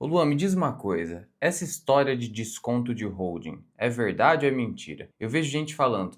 Ô Luan, me diz uma coisa, essa história de desconto de holding é verdade ou é mentira? Eu vejo gente falando,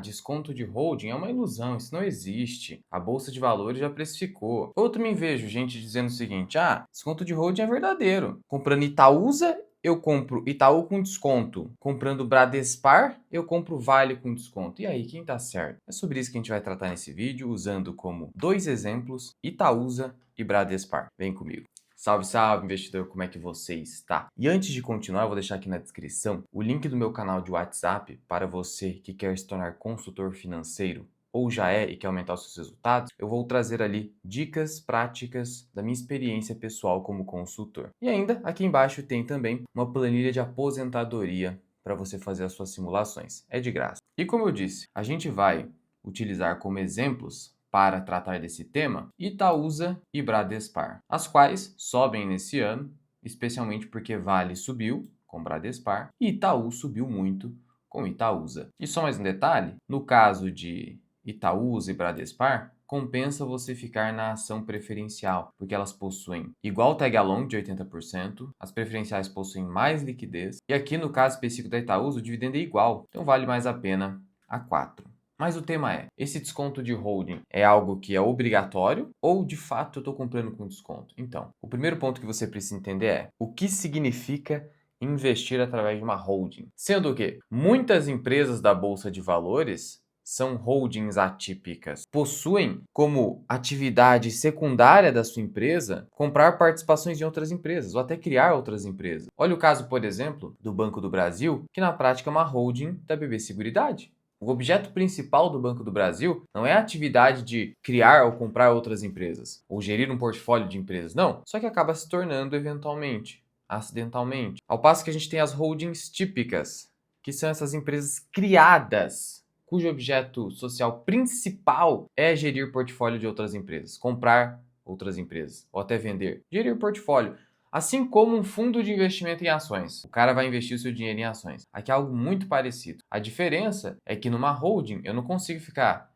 desconto de holding é uma ilusão, isso não existe, a Bolsa de Valores já precificou. Ou também vejo gente dizendo o seguinte, desconto de holding é verdadeiro. Comprando Itaúsa, eu compro Itaú com desconto. Comprando Bradespar, eu compro Vale com desconto. E aí, quem tá certo? É sobre isso que a gente vai tratar nesse vídeo, usando como dois exemplos, Itaúsa e Bradespar. Vem comigo. Salve, salve, investidor, como é que você está? E antes de continuar, eu vou deixar aqui na descrição o link do meu canal de WhatsApp para você que quer se tornar consultor financeiro ou já é e quer aumentar os seus resultados. Eu vou trazer ali dicas práticas da minha experiência pessoal como consultor. E ainda, aqui embaixo tem também uma planilha de aposentadoria para você fazer as suas simulações. É de graça. E como eu disse, a gente vai utilizar como exemplos para tratar desse tema, Itaúsa e Bradespar, as quais sobem nesse ano, especialmente porque Vale subiu com Bradespar e Itaú subiu muito com Itaúsa. E só mais um detalhe, no caso de Itaúsa e Bradespar, compensa você ficar na ação preferencial, porque elas possuem igual tag along de 80%, as preferenciais possuem mais liquidez, e aqui no caso específico da Itaúsa, o dividendo é igual, então vale mais a pena a 4. Mas o tema é, esse desconto de holding é algo que é obrigatório ou de fato eu estou comprando com desconto? Então, o primeiro ponto que você precisa entender é o que significa investir através de uma holding. Sendo que muitas empresas da Bolsa de Valores são holdings atípicas. Possuem como atividade secundária da sua empresa comprar participações em outras empresas ou até criar outras empresas. Olha o caso, por exemplo, do Banco do Brasil, que na prática é uma holding da BB Seguridade. O objeto principal do Banco do Brasil não é a atividade de criar ou comprar outras empresas, ou gerir um portfólio de empresas, não. Só que acaba se tornando eventualmente, acidentalmente. Ao passo que a gente tem as holdings típicas, que são essas empresas criadas, cujo objeto social principal é gerir portfólio de outras empresas, comprar outras empresas, ou até vender. Gerir portfólio. Assim como um fundo de investimento em ações. O cara vai investir o seu dinheiro em ações. Aqui é algo muito parecido. A diferença é que numa holding eu não consigo ficar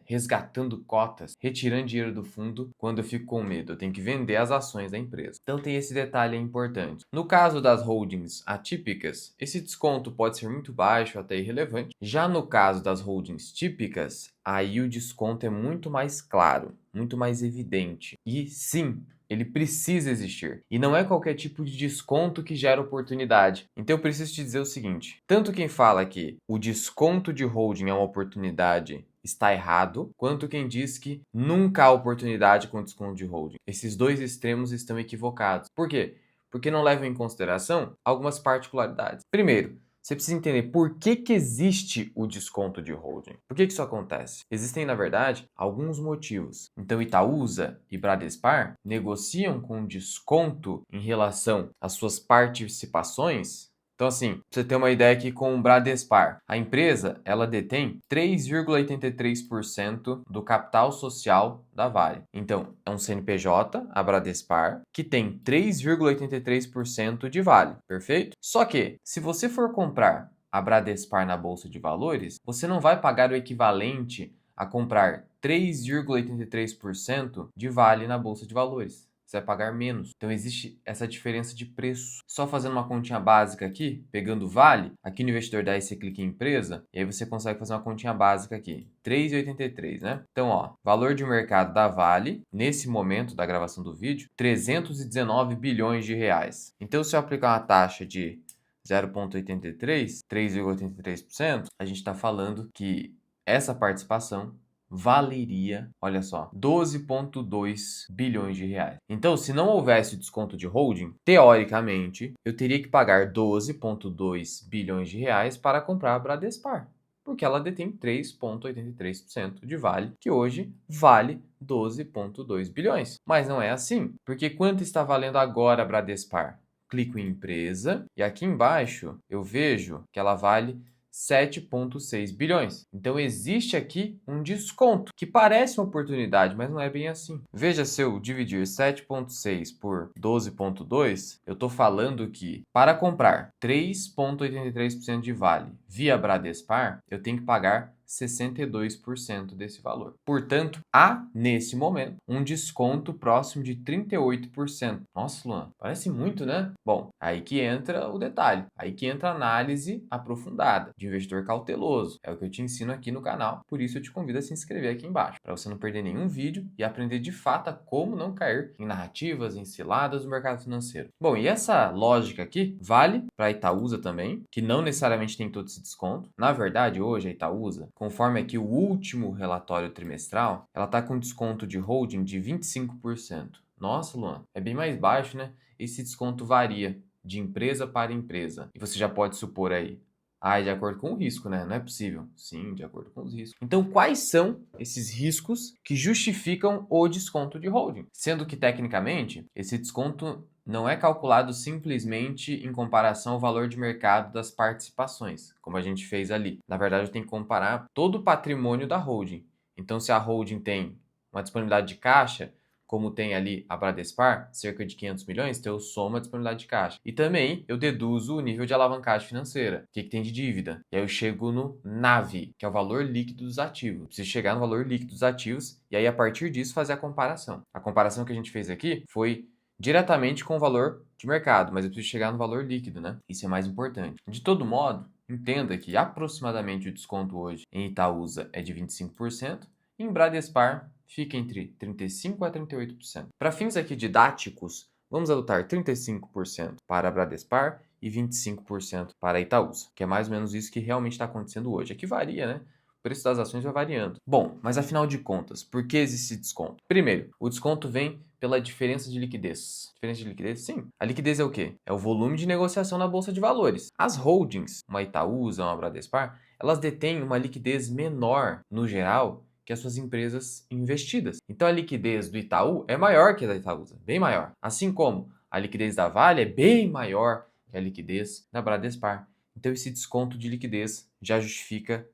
resgatando cotas, retirando dinheiro do fundo quando eu fico com medo. Eu tenho que vender as ações da empresa. Então tem esse detalhe importante. No caso das holdings atípicas, esse desconto pode ser muito baixo, até irrelevante. Já no caso das holdings típicas, aí o desconto é muito mais claro, muito mais evidente. E sim, ele precisa existir. E não é qualquer tipo de desconto que gera oportunidade. Então eu preciso te dizer o seguinte: tanto quem fala que o desconto de holding é uma oportunidade está errado, quanto quem diz que nunca há oportunidade com desconto de holding. Esses dois extremos estão equivocados. Por quê? Porque não levam em consideração algumas particularidades. Primeiro, você precisa entender por que existe o desconto de holding. Por que isso acontece? Existem, na verdade, alguns motivos. Então, Itaúsa e Bradespar negociam com desconto em relação às suas participações. Então, assim, pra você ter uma ideia aqui com o Bradespar, a empresa, ela detém 3,83% do capital social da Vale. Então, é um CNPJ, a Bradespar, que tem 3,83% de Vale, perfeito? Só que, se você for comprar a Bradespar na Bolsa de Valores, você não vai pagar o equivalente a comprar 3,83% de Vale na Bolsa de Valores. Você vai pagar menos. Então existe essa diferença de preço. Só fazendo uma continha básica aqui, pegando o Vale, aqui no Investidor 10 você clica em empresa, e aí você consegue fazer uma continha básica aqui. 3,83, né? Então, ó, valor de mercado da Vale, nesse momento da gravação do vídeo, 319 bilhões de reais. Então, se eu aplicar uma taxa de 0,83, 3,83%, a gente está falando que essa participação valeria, olha só, 12,2 bilhões de reais. Então, se não houvesse desconto de holding, teoricamente, eu teria que pagar 12,2 bilhões de reais para comprar a Bradespar, porque ela detém 3,83% de Vale, que hoje vale 12,2 bilhões. Mas não é assim, porque quanto está valendo agora a Bradespar? Clico em empresa e aqui embaixo eu vejo que ela vale 7,6 bilhões. Então existe aqui um desconto, que parece uma oportunidade, mas não é bem assim. Veja, se eu dividir 7,6 por 12,2, eu estou falando que para comprar 3,83% de Vale via Bradespar, eu tenho que pagar 62% desse valor. Portanto, há, nesse momento, um desconto próximo de 38%. Nossa, Luan, parece muito, né? Bom, aí que entra o detalhe, aí que entra a análise aprofundada de investidor cauteloso. É o que eu te ensino aqui no canal, por isso eu te convido a se inscrever aqui embaixo, para você não perder nenhum vídeo e aprender de fato a como não cair em narrativas, em ciladas do mercado financeiro. Bom, e essa lógica aqui vale para a Itaúsa também, que não necessariamente tem todo esse desconto. Na verdade, hoje a Itaúsa, conforme aqui o último relatório trimestral, ela está com desconto de holding de 25%. Nossa, Luan, é bem mais baixo, né? Esse desconto varia de empresa para empresa. E você já pode supor aí, é de acordo com o risco, né? Não é possível. Sim, de acordo com os riscos. Então, quais são esses riscos que justificam o desconto de holding? Sendo que, tecnicamente, esse desconto não é calculado simplesmente em comparação ao valor de mercado das participações, como a gente fez ali. Na verdade, eu tenho que comparar todo o patrimônio da holding. Então, se a holding tem uma disponibilidade de caixa, como tem ali a Bradespar, cerca de 500 milhões, então eu somo a disponibilidade de caixa. E também eu deduzo o nível de alavancagem financeira. O que tem de dívida? E aí eu chego no NAV, que é o valor líquido dos ativos. Eu preciso chegar no valor líquido dos ativos e aí a partir disso fazer a comparação. A comparação que a gente fez aqui foi diretamente com o valor de mercado, mas eu preciso chegar no valor líquido, né? Isso é mais importante. De todo modo, entenda que aproximadamente o desconto hoje em Itaúsa é de 25%, e em Bradespar fica entre 35% a 38%. Para fins aqui didáticos, vamos adotar 35% para a Bradespar e 25% para a Itaúsa, que é mais ou menos isso que realmente está acontecendo hoje. Aqui varia, né? O preço das ações vai variando. Bom, mas afinal de contas, por que existe desconto? Primeiro, o desconto vem pela diferença de liquidez. Diferença de liquidez? Sim. A liquidez é o quê? É o volume de negociação na bolsa de valores. As holdings, uma Itaúsa, uma Bradespar, elas detêm uma liquidez menor, no geral, que as suas empresas investidas. Então a liquidez do Itaú é maior que a da Itaúsa, bem maior. Assim como a liquidez da Vale é bem maior que a liquidez da Bradespar. Então esse desconto de liquidez já justifica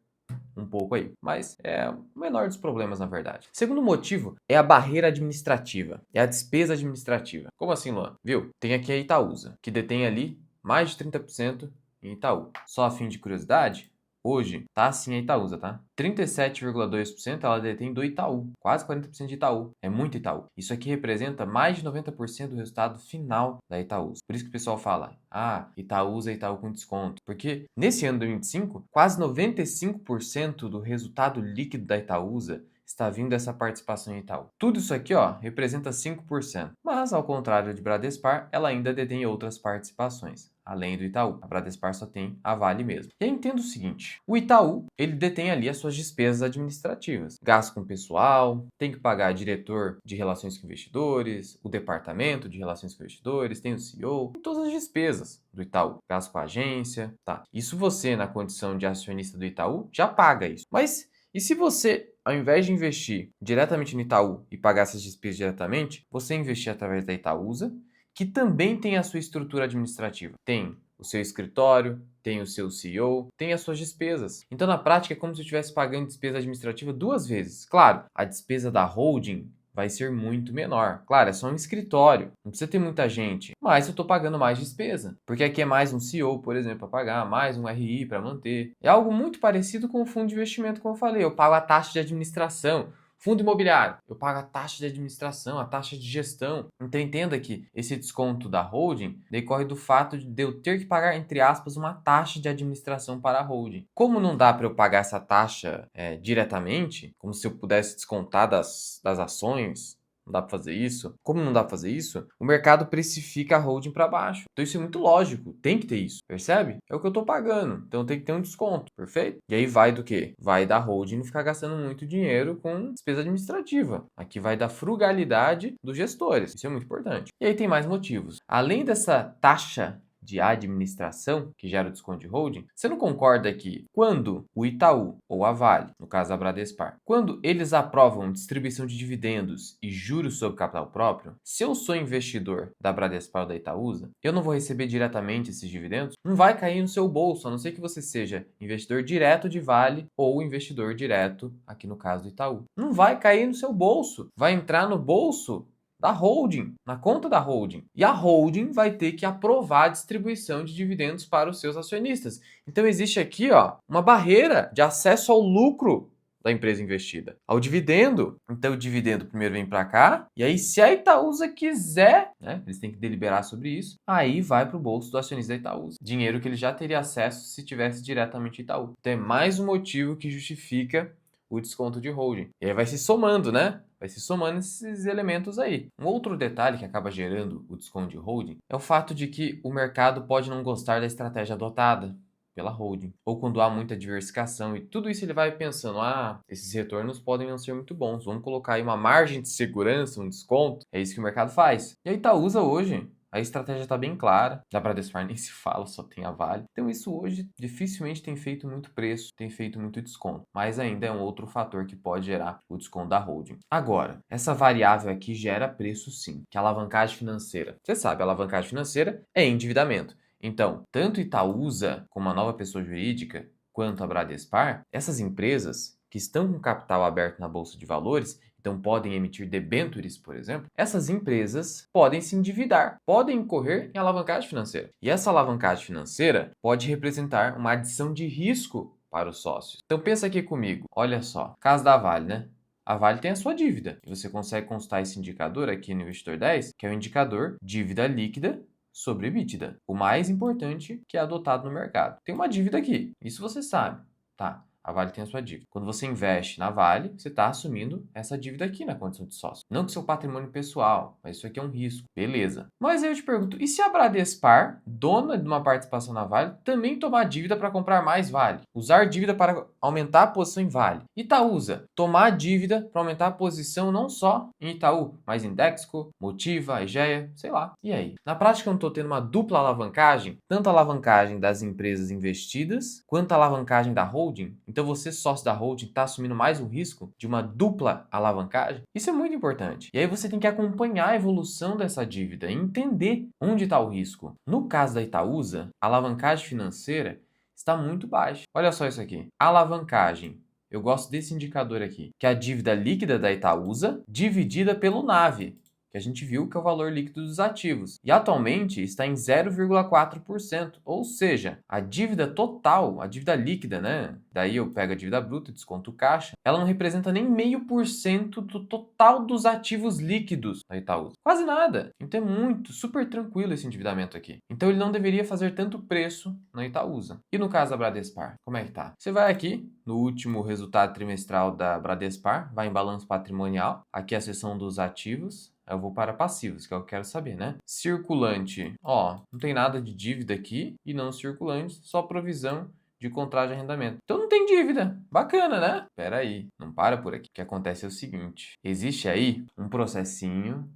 um pouco aí, mas é o menor dos problemas na verdade. Segundo motivo é a barreira administrativa, é a despesa administrativa. Como assim, Luan? Viu? Tem aqui a Itaúsa, que detém ali mais de 30% em Itaú. Só a fim de curiosidade, hoje tá assim a Itaúsa, tá? 37,2% ela detém do Itaú, quase 40% de Itaú. É muito Itaú. Isso aqui representa mais de 90% do resultado final da Itaúsa. Por isso que o pessoal fala, Itaúsa é Itaú com desconto. Porque nesse ano de 2025, quase 95% do resultado líquido da Itaúsa está vindo dessa participação em Itaú. Tudo isso aqui, ó, representa 5%. Mas, ao contrário de Bradespar, ela ainda detém outras participações. Além do Itaú, a Bradespar só tem a Vale mesmo. E aí entenda o seguinte, o Itaú, ele detém ali as suas despesas administrativas. Gasto com pessoal, tem que pagar diretor de relações com investidores, o departamento de relações com investidores, tem o CEO, tem todas as despesas do Itaú. Gasto com a agência, tá. Isso você, na condição de acionista do Itaú, já paga isso. Mas e se você, ao invés de investir diretamente no Itaú e pagar essas despesas diretamente, você investir através da Itaúsa, que também tem a sua estrutura administrativa? Tem o seu escritório, tem o seu CEO, tem as suas despesas. Então, na prática, é como se eu estivesse pagando despesa administrativa duas vezes. Claro, a despesa da holding vai ser muito menor. Claro, é só um escritório, não precisa ter muita gente, mas eu estou pagando mais despesa, porque aqui é mais um CEO, por exemplo, para pagar, mais um RI para manter. É algo muito parecido com o fundo de investimento, como eu falei, eu pago a taxa de administração. Fundo imobiliário, eu pago a taxa de administração, a taxa de gestão. Então entenda que esse desconto da holding decorre do fato de eu ter que pagar, entre aspas, uma taxa de administração para a holding. Como não dá para eu pagar essa taxa diretamente, como se eu pudesse descontar das ações, não dá para fazer isso. Como não dá para fazer isso, o mercado precifica a holding para baixo. Então isso é muito lógico, tem que ter isso, percebe? É o que eu estou pagando, então tem que ter um desconto, perfeito? E aí vai do quê? Vai da holding não ficar gastando muito dinheiro com despesa administrativa. Aqui vai da frugalidade dos gestores, isso é muito importante. E aí tem mais motivos. Além dessa taxa de administração que gera o desconto de holding, você não concorda que quando o Itaú ou a Vale, no caso a Bradespar, quando eles aprovam distribuição de dividendos e juros sobre capital próprio, se eu sou investidor da Bradespar ou da Itaúsa, eu não vou receber diretamente esses dividendos? Não vai cair no seu bolso, a não ser que você seja investidor direto de Vale ou investidor direto, aqui no caso do Itaú. Não vai cair no seu bolso, vai entrar no bolso da holding, na conta da holding. E a holding vai ter que aprovar a distribuição de dividendos para os seus acionistas. Então existe aqui, ó, uma barreira de acesso ao lucro da empresa investida, ao dividendo. Então o dividendo primeiro vem para cá, e aí se a Itaúsa quiser, né, eles têm que deliberar sobre isso, aí vai para o bolso do acionista da Itaúsa. Dinheiro que ele já teria acesso se tivesse diretamente Itaú. Então é mais um motivo que justifica o desconto de holding. E aí vai se somando, né? Vai se somando esses elementos aí. Um outro detalhe que acaba gerando o desconto de holding é o fato de que o mercado pode não gostar da estratégia adotada pela holding, ou quando há muita diversificação, e tudo isso ele vai pensando, esses retornos podem não ser muito bons, vamos colocar aí uma margem de segurança, um desconto, é isso que o mercado faz. E a Itaúsa hoje, a estratégia está bem clara, da Bradespar nem se fala, só tem a Vale. Então isso hoje dificilmente tem feito muito preço, tem feito muito desconto, mas ainda é um outro fator que pode gerar o desconto da holding. Agora, essa variável aqui gera preço sim, que é a alavancagem financeira. Você sabe, a alavancagem financeira é endividamento. Então, tanto Itaúsa como a nova pessoa jurídica, quanto a Bradespar, essas empresas que estão com capital aberto na Bolsa de Valores, então podem emitir debêntures, por exemplo, essas empresas podem se endividar, podem incorrer em alavancagem financeira. E essa alavancagem financeira pode representar uma adição de risco para os sócios. Então pensa aqui comigo, olha só, caso da Vale, né? A Vale tem a sua dívida, e você consegue consultar esse indicador aqui no Investidor 10, que é o indicador dívida líquida sobre EBITDA, o mais importante que é adotado no mercado. Tem uma dívida aqui, isso você sabe, tá? A Vale tem a sua dívida. Quando você investe na Vale, você está assumindo essa dívida aqui na condição de sócio. Não que seu patrimônio pessoal, mas isso aqui é um risco. Beleza. Mas aí eu te pergunto, e se a Bradespar, dona de uma participação na Vale, também tomar dívida para comprar mais Vale? Usar dívida para aumentar a posição em Vale. Itaúsa, tomar dívida para aumentar a posição não só em Itaú, mas em Dexco, Motiva, Egea, sei lá. E aí? Na prática eu não estou tendo uma dupla alavancagem, tanto a alavancagem das empresas investidas, quanto a alavancagem da holding. Então você, sócio da holding, está assumindo mais um risco de uma dupla alavancagem? Isso é muito importante. E aí você tem que acompanhar a evolução dessa dívida e entender onde está o risco. No caso da Itaúsa, a alavancagem financeira está muito baixa. Olha só isso aqui. Alavancagem. Eu gosto desse indicador aqui, que é a dívida líquida da Itaúsa dividida pelo NAV, que a gente viu que é o valor líquido dos ativos. E atualmente está em 0,4%, ou seja, a dívida total, a dívida líquida, né? Daí eu pego a dívida bruta, desconto o caixa, ela não representa nem 0,5% do total dos ativos líquidos da Itaúsa. Quase nada. Então é muito, super tranquilo esse endividamento aqui. Então ele não deveria fazer tanto preço na Itaúsa. E no caso da Bradespar, como é que tá? Você vai aqui no último resultado trimestral da Bradespar, vai em balanço patrimonial, aqui é a seção dos ativos. Eu vou para passivos, que é o que eu quero saber, né? Circulante, ó, não tem nada de dívida aqui e não circulante, só provisão de contrato de arrendamento. Então não tem dívida. Bacana, né? Pera aí, não para por aqui. O que acontece é o seguinte, existe aí um processinho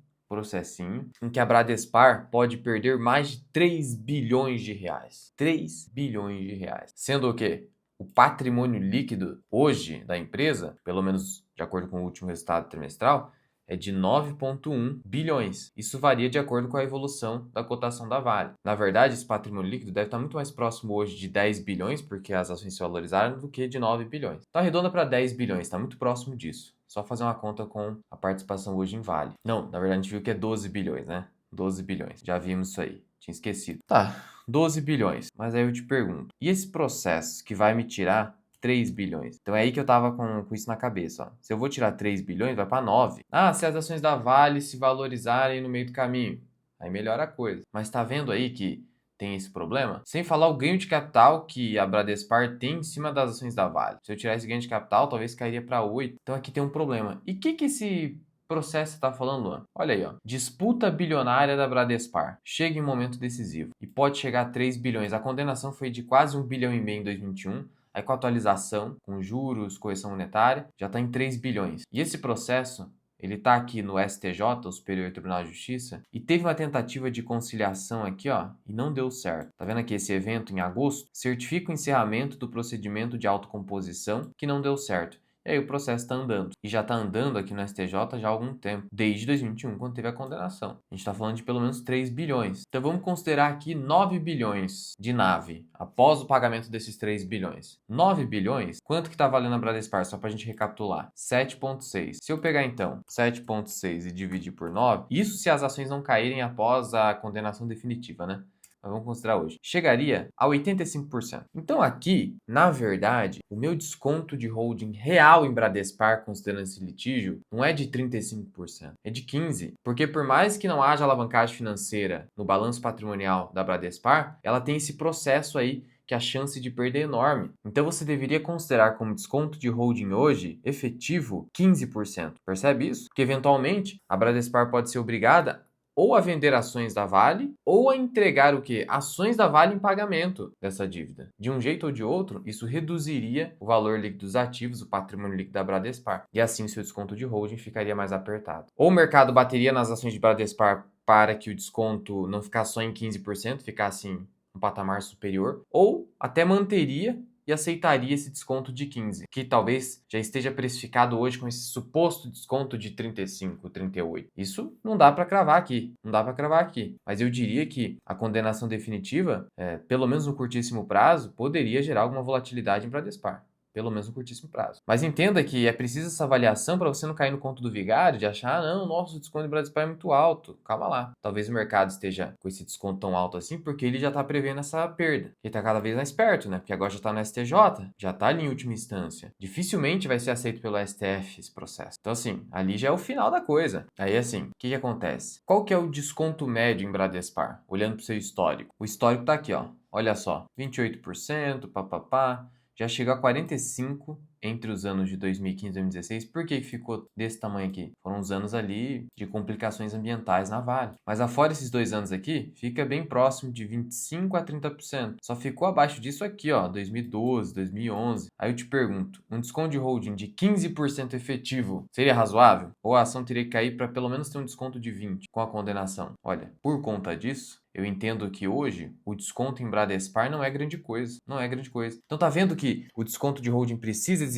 em que a Bradespar pode perder mais de 3 bilhões de reais. 3 bilhões de reais. Sendo o quê? O patrimônio líquido hoje da empresa, pelo menos de acordo com o último resultado trimestral, é de 9,1 bilhões. Isso varia de acordo com a evolução da cotação da Vale. Na verdade, esse patrimônio líquido deve estar muito mais próximo hoje de 10 bilhões, porque as ações se valorizaram, do que de 9 bilhões. Então arredonda para 10 bilhões, está muito próximo disso. Só fazer uma conta com a participação hoje em Vale. Não, na verdade a gente viu que é 12 bilhões, né? 12 bilhões. Já vimos isso aí. Tinha esquecido. Tá, 12 bilhões. Mas aí eu te pergunto, e esse processo que vai me tirar 3 bilhões. Então é aí que eu tava com isso na cabeça, ó. Se eu vou tirar 3 bilhões, vai para 9. Se as ações da Vale se valorizarem no meio do caminho, aí melhora a coisa. Mas tá vendo aí que tem esse problema? Sem falar o ganho de capital que a Bradespar tem em cima das ações da Vale. Se eu tirar esse ganho de capital, talvez cairia para 8. Então aqui tem um problema. E o que esse processo está falando, Luan? Olha aí, ó. Disputa bilionária da Bradespar. Chega em momento decisivo. E pode chegar a 3 bilhões. A condenação foi de quase 1,5 bilhão em 2021. Aí com a atualização, com juros, correção monetária, já está em 3 bilhões. E esse processo, ele está aqui no STJ, o Superior Tribunal de Justiça, e teve uma tentativa de conciliação aqui, ó, e não deu certo. Tá vendo aqui esse evento em agosto? Certifica o encerramento do procedimento de autocomposição que não deu certo. E aí o processo está andando. E já está andando aqui no STJ já há algum tempo, desde 2021, quando teve a condenação. A gente está falando de pelo menos 3 bilhões. Então vamos considerar aqui 9 bilhões de nave, após o pagamento desses 3 bilhões. 9 bilhões, quanto que está valendo a Bradespar? Só para a gente recapitular. 7,6. Se eu pegar então 7,6 e dividir por 9, isso se as ações não caírem após a condenação definitiva, né? Mas vamos considerar hoje, chegaria a 85%. Então aqui, na verdade, o meu desconto de holding real em Bradespar, considerando esse litígio, não é de 35%, é de 15%. Porque por mais que não haja alavancagem financeira no balanço patrimonial da Bradespar, ela tem esse processo aí que a chance de perder é enorme. Então você deveria considerar como desconto de holding hoje efetivo 15%. Percebe isso? Porque eventualmente a Bradespar pode ser obrigada ou a vender ações da Vale, ou a entregar o quê? Ações da Vale em pagamento dessa dívida. De um jeito ou de outro, isso reduziria o valor líquido dos ativos, o patrimônio líquido da Bradespar, e assim o seu desconto de holding ficaria mais apertado. Ou o mercado bateria nas ações de Bradespar para que o desconto não ficasse só em 15%, ficasse em um patamar superior, ou até manteria e aceitaria esse desconto de 15, que talvez já esteja precificado hoje com esse suposto desconto de 35, 38. Isso não dá para cravar aqui, não dá para cravar aqui. Mas eu diria que a condenação definitiva, pelo menos no curtíssimo prazo, poderia gerar alguma volatilidade em Bradespar. Pelo menos no curtíssimo prazo. Mas entenda que é preciso essa avaliação para você não cair no conto do vigário de achar, não, nossa, o desconto de Bradespar é muito alto. Calma lá. Talvez o mercado esteja com esse desconto tão alto assim porque ele já está prevendo essa perda. Ele está cada vez mais perto, né? Porque agora já está no STJ, já está ali em última instância. Dificilmente vai ser aceito pelo STF esse processo. Então, assim, ali já é o final da coisa. Aí, assim, o que acontece? Qual que é o desconto médio em Bradespar? Olhando para o seu histórico. O histórico está aqui, ó. Olha só, 28%, papapá. Já chegou a 45 entre os anos de 2015 e 2016. Por que ficou desse tamanho aqui? Foram os anos ali de complicações ambientais na Vale. Mas afora esses 2 anos aqui, fica bem próximo de 25 a 30%. Só ficou abaixo disso aqui, ó, 2012, 2011. Aí eu te pergunto, um desconto de holding de 15% efetivo seria razoável? Ou a ação teria que cair para pelo menos ter um desconto de 20% com a condenação? Olha, por conta disso, eu entendo que hoje o desconto em Bradespar não é grande coisa. Não é grande coisa. Então tá vendo que o desconto de holding precisa existir?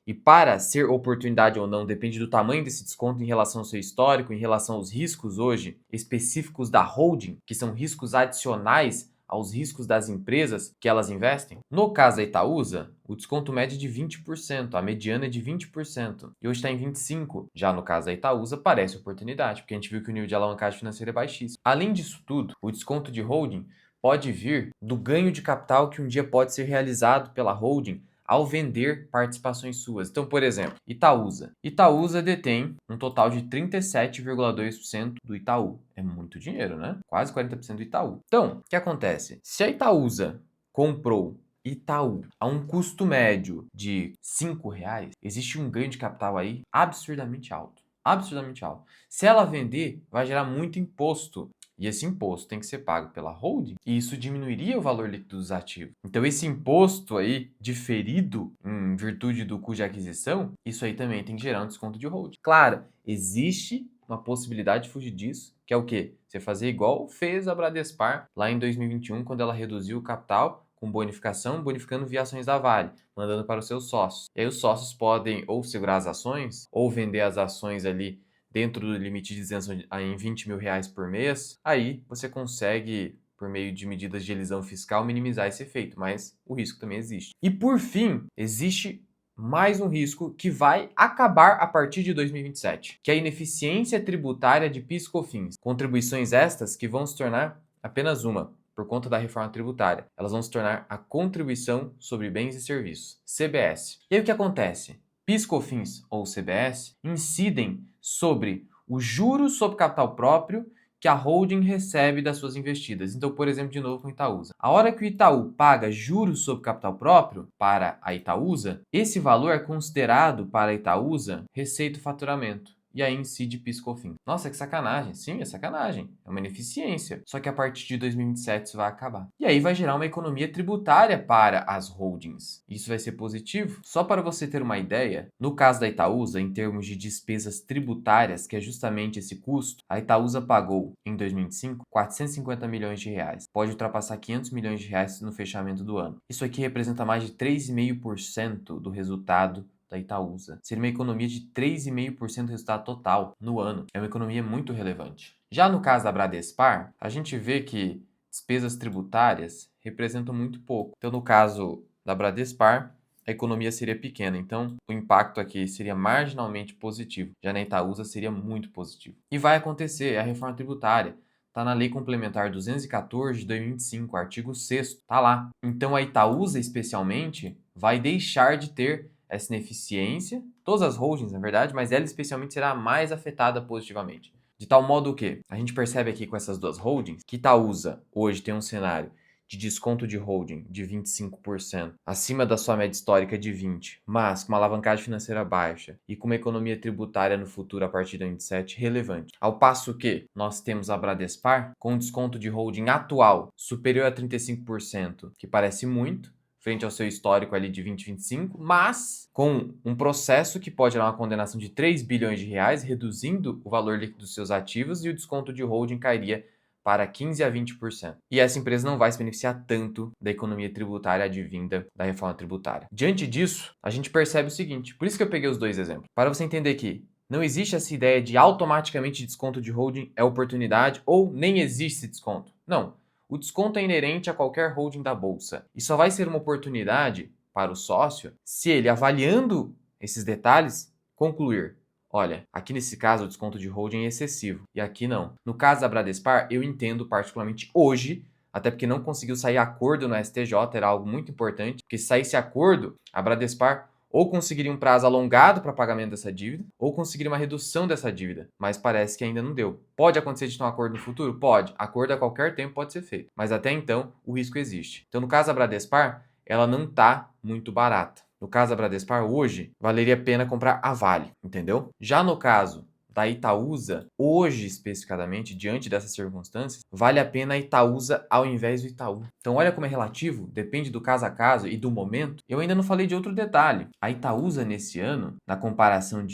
E para ser oportunidade ou não, depende do tamanho desse desconto em relação ao seu histórico, em relação aos riscos hoje específicos da holding, que são riscos adicionais aos riscos das empresas que elas investem. No caso da Itaúsa, o desconto médio é de 20%, a mediana é de 20%, e hoje está em 25%. Já no caso da Itaúsa, parece oportunidade, porque a gente viu que o nível de alavancagem financeira é baixíssimo. Além disso tudo, o desconto de holding pode vir do ganho de capital que um dia pode ser realizado pela holding ao vender participações suas. Então, por exemplo, Itaúsa. Itaúsa detém um total de 37,2% do Itaú. É muito dinheiro, né? Quase 40% do Itaú. Então, o que acontece? Se a Itaúsa comprou Itaú a um custo médio de R$ 5, existe um ganho de capital aí absurdamente alto. Absurdamente alto. Se ela vender, vai gerar muito imposto. E esse imposto tem que ser pago pela holding, e isso diminuiria o valor líquido dos ativos. Então, esse imposto aí, diferido em virtude do custo de aquisição, isso aí também tem que gerar um desconto de holding. Claro, existe uma possibilidade de fugir disso, que é o quê? Você fazer igual fez a Bradespar lá em 2021, quando ela reduziu o capital com bonificação, bonificando via ações da Vale, mandando para os seus sócios. E aí os sócios podem ou segurar as ações, ou vender as ações ali dentro do limite de isenção em R$ 20.000 por mês. Aí você consegue, por meio de medidas de elisão fiscal, minimizar esse efeito, mas o risco também existe. E por fim, existe mais um risco que vai acabar a partir de 2027, que é a ineficiência tributária de PIS/COFINS. Contribuições estas que vão se tornar apenas uma, por conta da reforma tributária. Elas vão se tornar a Contribuição sobre Bens e Serviços, CBS. E aí o que acontece? PIS/COFINS ou CBS incidem sobre o juros sobre capital próprio que a holding recebe das suas investidas. Então, por exemplo, de novo com o Itaúsa. A hora que o Itaú paga juros sobre capital próprio para a Itaúsa, esse valor é considerado para a Itaúsa receita e faturamento. E aí incide PIS/COFINS. Nossa, que sacanagem. Sim, é sacanagem. É uma ineficiência. Só que a partir de 2027 isso vai acabar. E aí vai gerar uma economia tributária para as holdings. Isso vai ser positivo? Só para você ter uma ideia, no caso da Itaúsa, em termos de despesas tributárias, que é justamente esse custo, a Itaúsa pagou, em 2025, 450 milhões de reais. Pode ultrapassar 500 milhões de reais no fechamento do ano. Isso aqui representa mais de 3,5% do resultado da Itaúsa seria uma economia de 3,5% do resultado total no ano. É uma economia muito relevante. Já no caso da Bradespar, a gente vê que despesas tributárias representam muito pouco. Então, no caso da Bradespar, a economia seria pequena, então o impacto aqui seria marginalmente positivo. Já na Itaúsa seria muito positivo. E vai acontecer a reforma tributária. Está na Lei Complementar 214 de 2025, artigo 6º, está lá. Então a Itaúsa, especialmente, vai deixar de ter essa ineficiência, todas as holdings, na verdade, mas ela especialmente será a mais afetada positivamente. De tal modo que a gente percebe aqui com essas duas holdings que Itaúsa hoje tem um cenário de desconto de holding de 25%, acima da sua média histórica de 20%, mas com uma alavancagem financeira baixa e com uma economia tributária no futuro a partir de 27 relevante. Ao passo que nós temos a Bradespar com um desconto de holding atual superior a 35%, que parece muito, frente ao seu histórico ali de 2025, mas com um processo que pode gerar uma condenação de 3 bilhões de reais, reduzindo o valor líquido dos seus ativos e o desconto de holding cairia para 15% a 20%. E essa empresa não vai se beneficiar tanto da economia tributária advinda da reforma tributária. Diante disso, a gente percebe o seguinte, por isso que eu peguei os dois exemplos, para você entender que não existe essa ideia de automaticamente desconto de holding é oportunidade ou nem existe esse desconto. Não. O desconto é inerente a qualquer holding da bolsa e só vai ser uma oportunidade para o sócio se ele, avaliando esses detalhes, concluir: olha, aqui nesse caso o desconto de holding é excessivo e aqui não. No caso da Bradespar, eu entendo particularmente hoje, até porque não conseguiu sair acordo no STJ, era algo muito importante, porque se saísse acordo, a Bradespar ou conseguiria um prazo alongado para pagamento dessa dívida, ou conseguiria uma redução dessa dívida, mas parece que ainda não deu. Pode acontecer de ter um acordo no futuro? Pode. Acordo a qualquer tempo pode ser feito, mas até então o risco existe. Então, no caso da Bradespar, ela não está muito barata. No caso da Bradespar, hoje, valeria a pena comprar a Vale, entendeu? Já no caso da Itaúsa, hoje especificadamente, diante dessas circunstâncias, vale a pena a Itaúsa ao invés do Itaú. Então olha como é relativo, depende do caso a caso e do momento. Eu ainda não falei de outro detalhe. A Itaúsa nesse ano, na comparação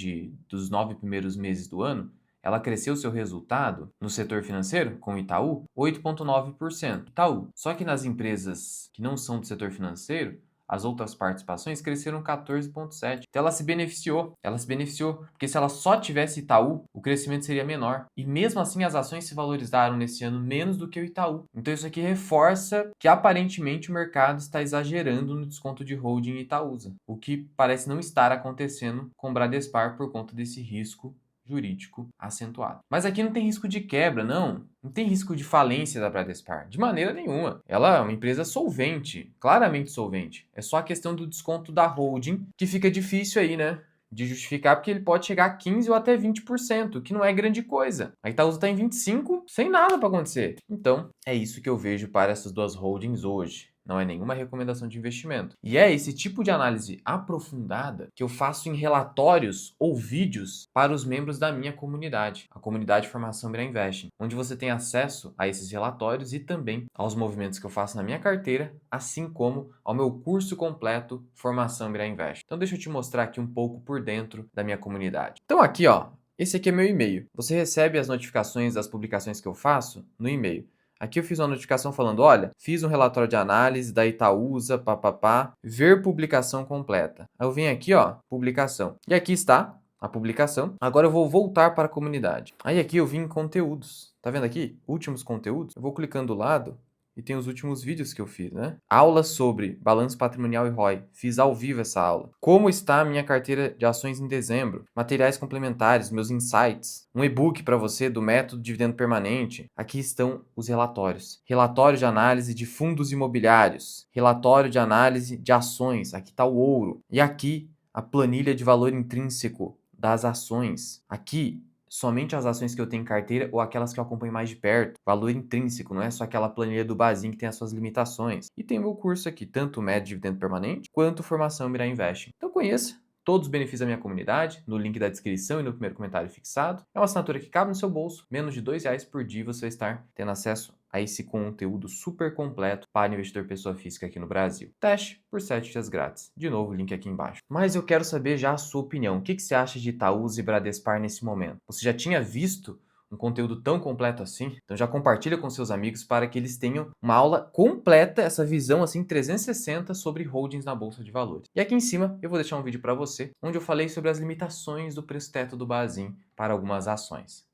dos 9 primeiros meses do ano, ela cresceu seu resultado no setor financeiro, com o Itaú, 8,9%. Itaú. Só que nas empresas que não são do setor financeiro, as outras participações cresceram 14,7%. Então ela se beneficiou. Ela se beneficiou, porque se ela só tivesse Itaú, o crescimento seria menor. E mesmo assim as ações se valorizaram nesse ano menos do que o Itaú. Então isso aqui reforça que aparentemente o mercado está exagerando no desconto de holding Itaúsa, o que parece não estar acontecendo com Bradespar por conta desse risco jurídico acentuado. Mas aqui não tem risco de quebra, não. Não tem risco de falência da Bradespar, de maneira nenhuma. Ela é uma empresa solvente, claramente solvente. É só a questão do desconto da holding que fica difícil aí, né? De justificar, porque ele pode chegar a 15% ou até 20%, que não é grande coisa. A Itaúsa está em 25%, sem nada para acontecer. Então, é isso que eu vejo para essas duas holdings hoje. Não é nenhuma recomendação de investimento. E é esse tipo de análise aprofundada que eu faço em relatórios ou vídeos para os membros da minha comunidade, a comunidade Formação Mira Investing, onde você tem acesso a esses relatórios e também aos movimentos que eu faço na minha carteira, assim como ao meu curso completo Formação Mira Investing. Então deixa eu te mostrar aqui um pouco por dentro da minha comunidade. Então aqui, ó, esse aqui é meu e-mail. Você recebe as notificações das publicações que eu faço no e-mail. Aqui eu fiz uma notificação falando, olha, fiz um relatório de análise da Itaúsa, papapá, ver publicação completa. Aí eu venho aqui, ó, publicação. E aqui está a publicação. Agora eu vou voltar para a comunidade. Aí aqui eu vim em conteúdos. Tá vendo aqui? Últimos conteúdos. Eu vou clicando do lado e tem os últimos vídeos que eu fiz, né? Aula sobre balanço patrimonial e ROI. Fiz ao vivo essa aula. Como está a minha carteira de ações em dezembro? Materiais complementares, meus insights. Um e-book para você do método dividendo permanente. Aqui estão os relatórios. Relatório de análise de fundos imobiliários. Relatório de análise de ações. Aqui está o ouro. E aqui a planilha de valor intrínseco das ações. Aqui somente as ações que eu tenho em carteira ou aquelas que eu acompanho mais de perto. Valor intrínseco, não é só aquela planilha do Bazin que tem as suas limitações. E tem o meu curso aqui, tanto o método dividendo permanente, quanto Formação Mirai Investing. Então conheça todos os benefícios da minha comunidade, no link da descrição e no primeiro comentário fixado. É uma assinatura que cabe no seu bolso, menos de R$ 2 por dia você vai estar tendo acesso a esse conteúdo super completo para investidor pessoa física aqui no Brasil. Teste por 7 dias grátis. De novo, o link aqui embaixo. Mas eu quero saber já a sua opinião. O que você acha de Itaúsa e Bradespar nesse momento? Você já tinha visto um conteúdo tão completo assim. Então já compartilha com seus amigos para que eles tenham uma aula completa, essa visão assim 360 sobre holdings na bolsa de valores. E aqui em cima eu vou deixar um vídeo para você onde eu falei sobre as limitações do preço teto do Bazin para algumas ações.